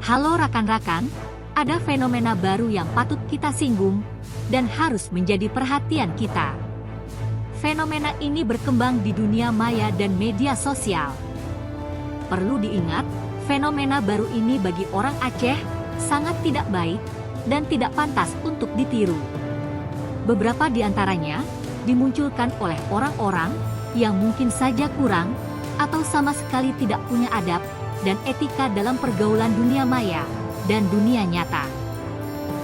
Halo rekan-rekan, ada fenomena baru yang patut kita singgung dan harus menjadi perhatian kita. Fenomena ini berkembang di dunia maya dan media sosial. Perlu diingat, fenomena baru ini bagi orang Aceh sangat tidak baik dan tidak pantas untuk ditiru. Beberapa di antaranya dimunculkan oleh orang-orang yang mungkin saja kurang atau sama sekali tidak punya adab dan etika dalam pergaulan dunia maya dan dunia nyata.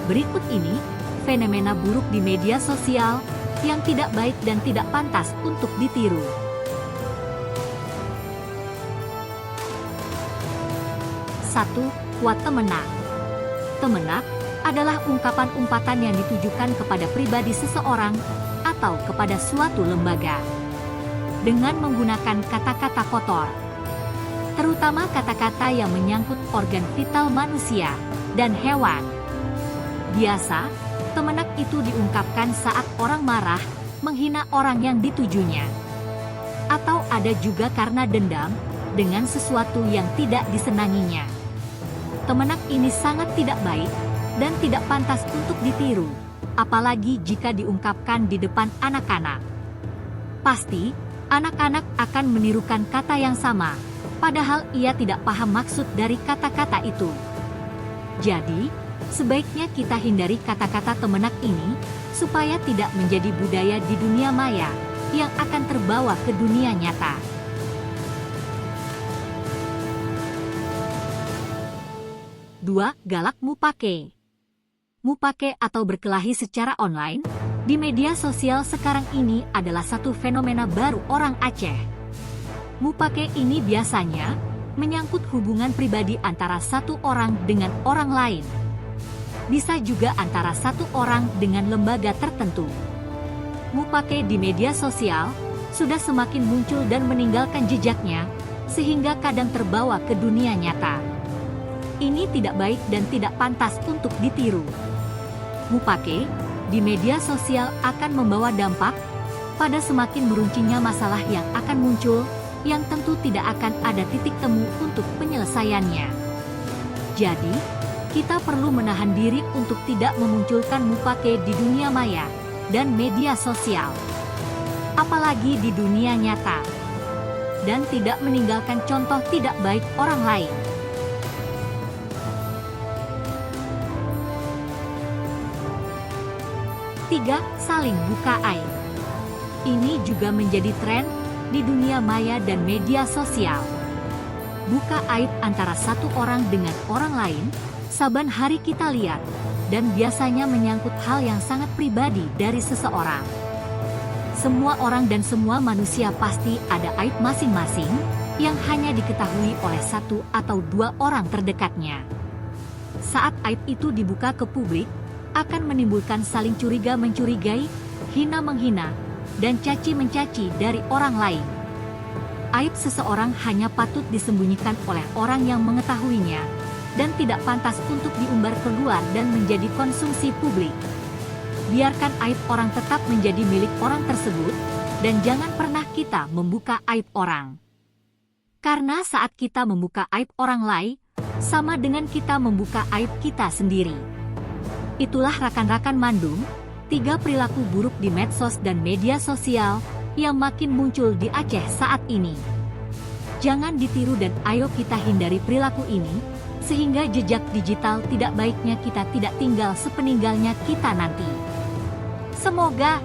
Berikut ini fenomena buruk di media sosial yang tidak baik dan tidak pantas untuk ditiru. 1. Kuat temenak. Temenak adalah ungkapan-umpatan yang ditujukan kepada pribadi seseorang atau kepada suatu lembaga dengan menggunakan kata-kata kotor, terutama kata-kata yang menyangkut organ vital manusia dan hewan. Biasa, temenak itu diungkapkan saat orang marah, menghina orang yang ditujunya. Atau ada juga karena dendam dengan sesuatu yang tidak disenanginya. Temenak ini sangat tidak baik dan tidak pantas untuk ditiru, apalagi jika diungkapkan di depan anak-anak. Pasti, anak-anak akan menirukan kata yang sama, padahal ia tidak paham maksud dari kata-kata itu. Jadi, sebaiknya kita hindari kata-kata temenak ini, supaya tidak menjadi budaya di dunia maya, yang akan terbawa ke dunia nyata. 2. Galak mupake. Mupake atau berkelahi secara online, di media sosial sekarang ini adalah satu fenomena baru orang Aceh. Mupake ini biasanya menyangkut hubungan pribadi antara satu orang dengan orang lain. Bisa juga antara satu orang dengan lembaga tertentu. Mupake di media sosial sudah semakin muncul dan meninggalkan jejaknya, sehingga kadang terbawa ke dunia nyata. Ini tidak baik dan tidak pantas untuk ditiru. Mupake di media sosial akan membawa dampak pada semakin meruncingnya masalah yang akan muncul, yang tentu tidak akan ada titik temu untuk penyelesaiannya. Jadi, kita perlu menahan diri untuk tidak memunculkan mupake di dunia maya dan media sosial, apalagi di dunia nyata, dan tidak meninggalkan contoh tidak baik orang lain. 3. Saling buka aib. Ini juga menjadi tren di dunia maya dan media sosial. Buka aib antara satu orang dengan orang lain, saban hari kita lihat, dan biasanya menyangkut hal yang sangat pribadi dari seseorang. Semua orang dan semua manusia pasti ada aib masing-masing, yang hanya diketahui oleh satu atau dua orang terdekatnya. Saat aib itu dibuka ke publik, akan menimbulkan saling curiga-mencurigai, hina-menghina, dan caci-mencaci dari orang lain. Aib seseorang hanya patut disembunyikan oleh orang yang mengetahuinya, dan tidak pantas untuk diumbar keluar dan menjadi konsumsi publik. Biarkan aib orang tetap menjadi milik orang tersebut, dan jangan pernah kita membuka aib orang. Karena saat kita membuka aib orang lain, sama dengan kita membuka aib kita sendiri. Itulah rekan-rekan Mandung, 3 perilaku buruk di medsos dan media sosial yang makin muncul di Aceh saat ini. Jangan ditiru dan ayo kita hindari perilaku ini, sehingga jejak digital tidak baiknya kita tidak tinggal sepeninggalnya kita nanti. Semoga